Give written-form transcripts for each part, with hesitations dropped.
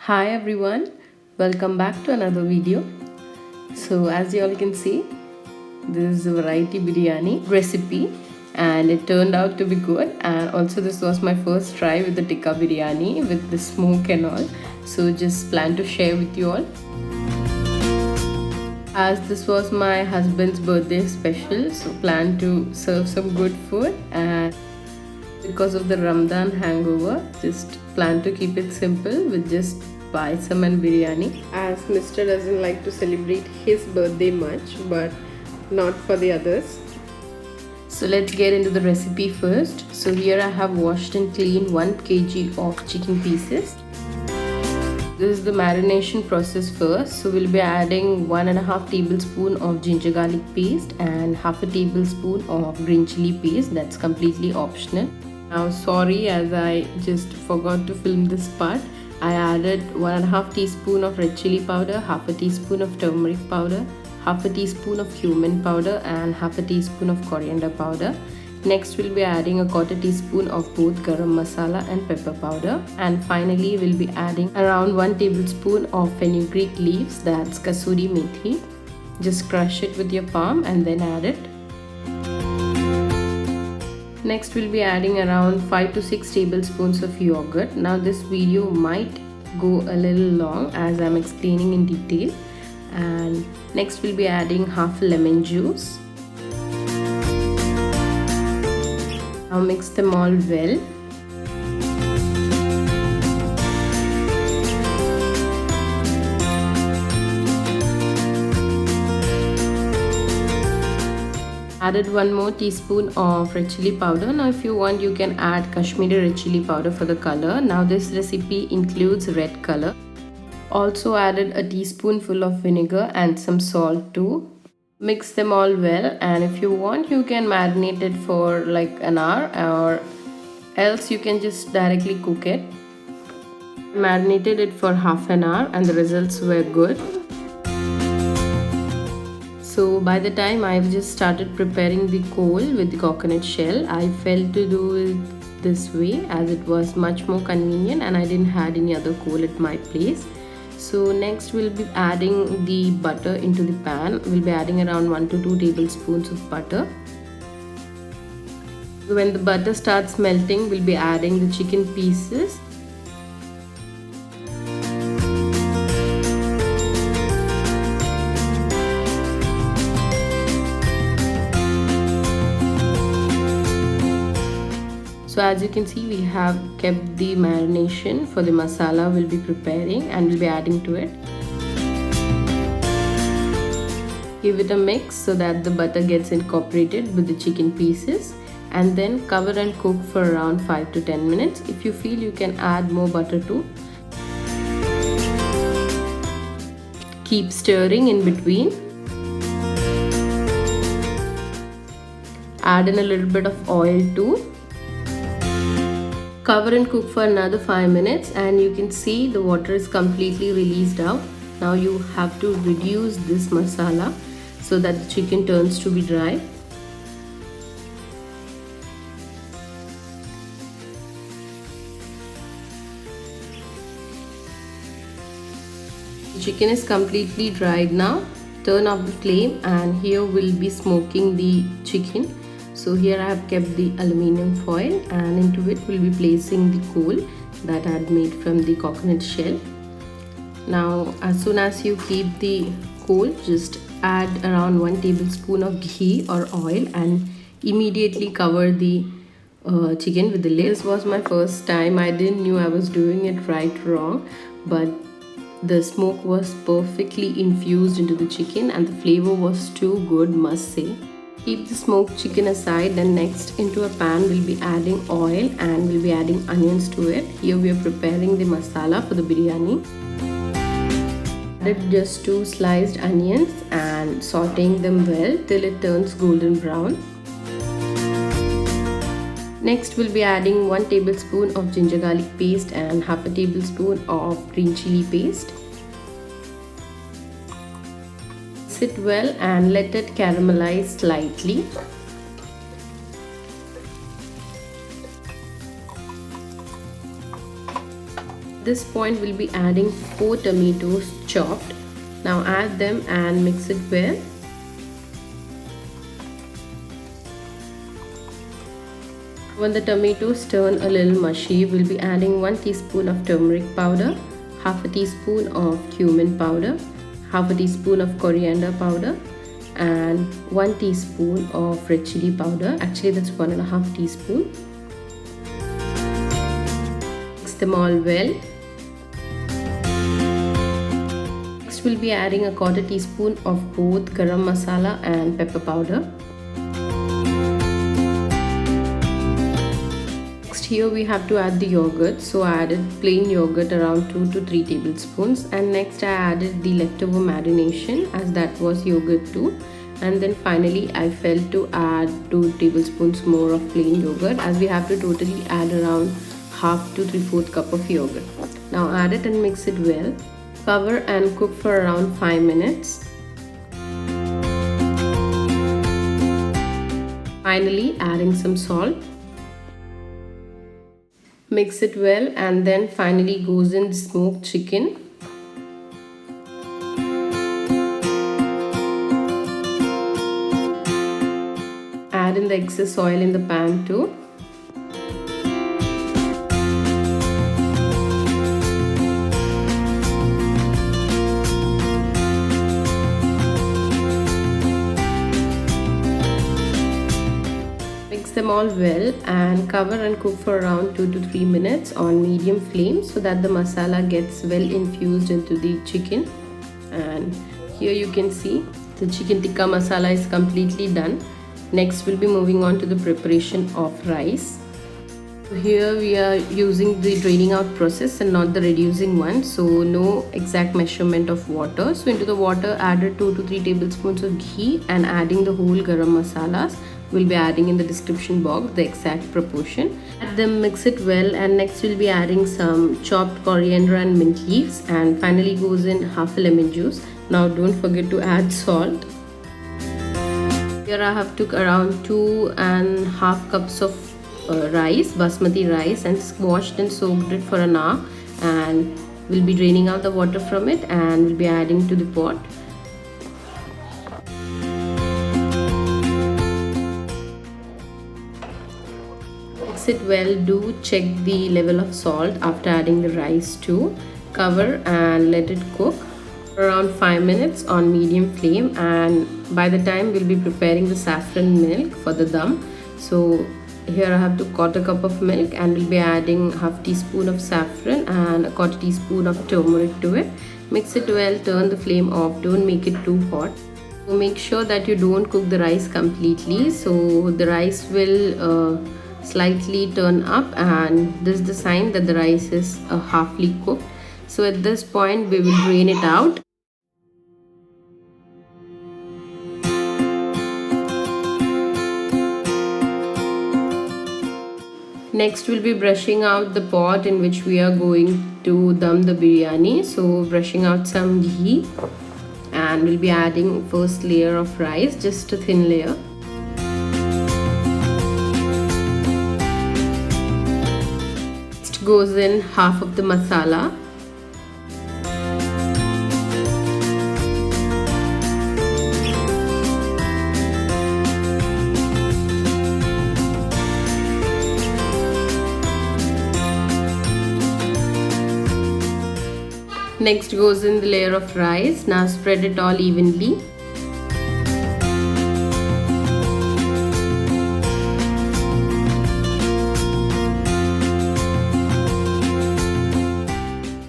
Hi everyone, welcome back to another video. So as you all can see, this is a variety biryani recipe and it turned out to be good, and also this was my first try with the tikka biryani with the smoke and all. So just plan to share with you all. As this was my husband's birthday special, so plan to serve some good food, and because of the Ramadan hangover, just plan to keep it simple with just paisam and biryani, as Mr. doesn't like to celebrate his birthday much, but not for the others. So let's get into the recipe first. So here I have washed and cleaned 1 kg of chicken pieces. This is the marination process first. So we'll be adding 1.5 tablespoon of ginger garlic paste and half a tablespoon of green chili paste. That's completely optional. Now sorry, as I just forgot to film this part, I added 1.5 teaspoon of red chili powder, half a teaspoon of turmeric powder, half a teaspoon of cumin powder and half a teaspoon of coriander powder. Next we'll be adding a quarter teaspoon of both garam masala and pepper powder, and finally we'll be adding around 1 tablespoon of fenugreek leaves, that's kasuri methi. Just crush it with your palm and then add it. Next we'll be adding around 5 to 6 tablespoons of yogurt. Now this video might go a little long as I'm explaining in detail. And next we'll be adding half lemon juice. Now mix them all well. Added 1 more teaspoon of red chili powder. Now if you want, you can add Kashmiri red chili powder for the color. Now this recipe includes red color. Also added a teaspoonful of vinegar and some salt too. Mix them all well, and if you want, you can marinate it for like an hour, or else you can just directly cook it. Marinated it for half an hour and the results were good. So by the time I've just started preparing the kol with the coconut shell, I felt to do it this way as it was much more convenient and I didn't have any other kol at my place. So next we'll be adding the butter into the pan. We'll be adding around 1 to 2 tablespoons of butter. When the butter starts melting, we'll be adding the chicken pieces. So as you can see, we have kept the marination for the masala we'll be preparing and we'll be adding to it. Give it a mix so that the butter gets incorporated with the chicken pieces, and then cover and cook for around 5 to 10 minutes. If you feel, you can add more butter too. Keep stirring in between. Add in a little bit of oil too. Cover and cook for another 5 minutes, and you can see the water is completely released out. Now you have to reduce this masala so that the chicken turns to be dry. The chicken is completely dried now. Turn off the flame, and here we'll be smoking the chicken. So here I have kept the aluminium foil, and into it we'll be placing the kol that I had made from the coconut shell. Now as soon as you keep the kol, just add around 1 tablespoon of ghee or oil and immediately cover the chicken with the lid. This was my first time. I didn't knew I was doing it right or wrong, but the smoke was perfectly infused into the chicken and the flavor was too good, must say. Keep the smoked chicken aside, then next into a pan we'll be adding oil and we'll be adding onions to it. Here we are preparing the masala for the biryani. Added just 2 sliced onions and sauteing them well till it turns golden brown. Next we'll be adding 1 tablespoon of ginger garlic paste and half a tablespoon of green chili paste. It well and let it caramelize slightly. This point we'll be adding 4 tomatoes chopped. Now add them and mix it well. When the tomatoes turn a little mushy, we'll be adding 1 teaspoon of turmeric powder, half a teaspoon of cumin powder, half a teaspoon of coriander powder, and 1 teaspoon of red chili powder. Actually, that's 1.5 teaspoon. Mix them all well. Next, we'll be adding a 1/4 teaspoon of both garam masala and pepper powder. Here we have to add the yogurt, so I added plain yogurt around 2 to 3 tablespoons, and next I added the leftover marination as that was yogurt too, and then finally I felt to add 2 tablespoons more of plain yogurt as we have to totally add around half to 3/4 cup of yogurt. Now add it and mix it well. Cover and cook for around 5 minutes. Finally adding some salt. Mix it well, and then finally goes in the smoked chicken. Add in the excess oil in the pan too. Mix them all well and cover and cook for around 2 to 3 minutes on medium flame so that the masala gets well infused into the chicken. And here you can see the chicken tikka masala is completely done. Next we'll be moving on to the preparation of rice. Here we are using the draining out process and not the reducing one, so no exact measurement of water. So into the water added 2 to 3 tablespoons of ghee and adding the whole garam masalas. We'll be adding in the description box the exact proportion. Add them, mix it well, and next we'll be adding some chopped coriander and mint leaves, and finally goes in half a lemon juice. Now don't forget to add salt. Here I have took around 2.5 cups of rice, basmati rice, and washed and soaked it for an hour, and we'll be draining out the water from it and we'll be adding to the pot. Mix it well. Do check the level of salt after adding the rice too. Cover and let it cook for around 5 minutes on medium flame, and by the time we'll be preparing the saffron milk for the dum. So here I have to 1/4 cup of milk, and we'll be adding half teaspoon of saffron and a 1/4 teaspoon of turmeric to it. Mix it well, turn the flame off, don't make it too hot. So make sure that you don't cook the rice completely, so the rice will slightly turn up, and this is the sign that the rice is halfly cooked. So at this point we will drain it out. Next we'll be brushing out the pot in which we are going to dum the biryani. So brushing out some ghee, and we'll be adding first layer of rice, just a thin layer. Next goes in half of the masala. Next goes in the layer of rice. Now spread it all evenly.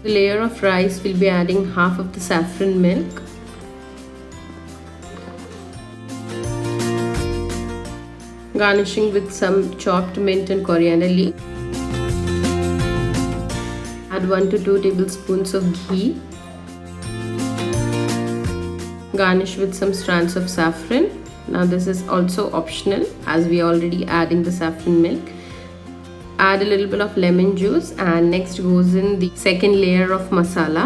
The layer of rice will be adding half of the saffron milk. Garnishing with some chopped mint and coriander leaf. Add 1 to 2 tablespoons of ghee. Garnish with some strands of saffron. Now this is also optional as we are already adding the saffron milk. Add a little bit of lemon juice, and next goes in the second layer of masala.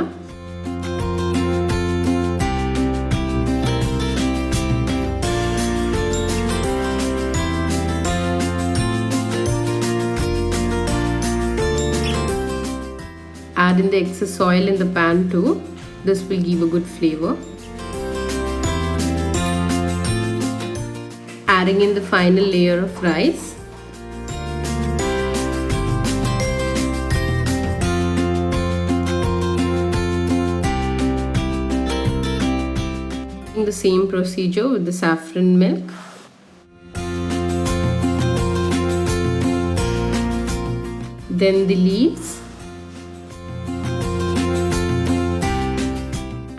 Add add in the excess oil in the pan too. This will give a good flavor. Adding in the final layer of rice. The same procedure with the saffron milk. Then the leaves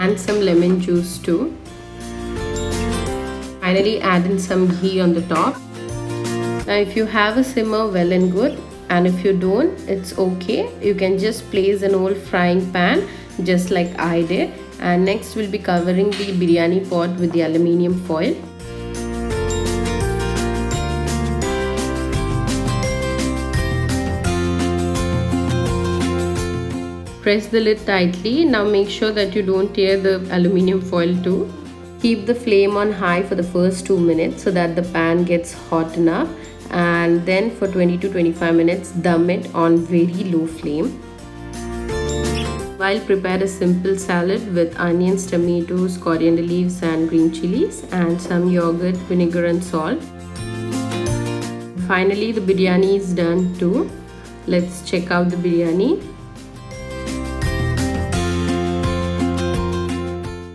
and some lemon juice too. Finally add in some ghee on the top. Now if you have a simmer, well and good, and if you don't, it's okay. You can just place an old frying pan just like I did. And next we'll be covering the biryani pot with the aluminium foil. Press the lid tightly. Now make sure that you don't tear the aluminium foil too. Keep the flame on high for the first 2 minutes so that the pan gets hot enough, and then for 20 to 25 minutes dum it on very low flame. While prepare a simple salad with onions, tomatoes, coriander leaves and green chilies, and some yogurt, vinegar and salt. Finally the biryani is done too. Let's check out the biryani.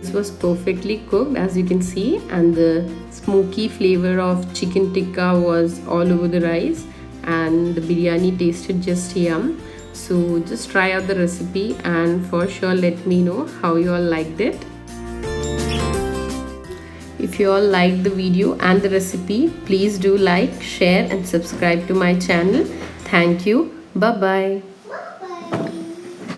This was perfectly cooked as you can see, and the smoky flavor of chicken tikka was all over the rice, and the biryani tasted just yum. So just try out the recipe and for sure let me know how you all liked it. If you all liked the video and the recipe, please do like, share and subscribe to my channel. Thank you. Bye bye.